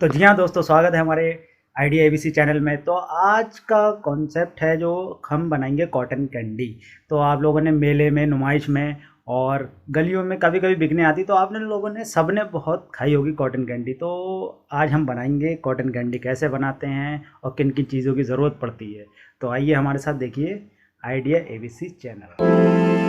तो जी हाँ दोस्तों, स्वागत है हमारे आइडिया एबीसी चैनल में। तो आज का कॉन्सेप्ट है जो हम बनाएंगे कॉटन कैंडी। तो आप लोगों ने मेले में, नुमाइश में और गलियों में कभी कभी बिकने आती, तो आपने लोगों ने सबने बहुत खाई होगी कॉटन कैंडी। तो आज हम बनाएंगे कॉटन कैंडी, कैसे बनाते हैं और किन किन चीज़ों की ज़रूरत पड़ती है। तो आइए हमारे साथ देखिए आइडिया एबीसी चैनल।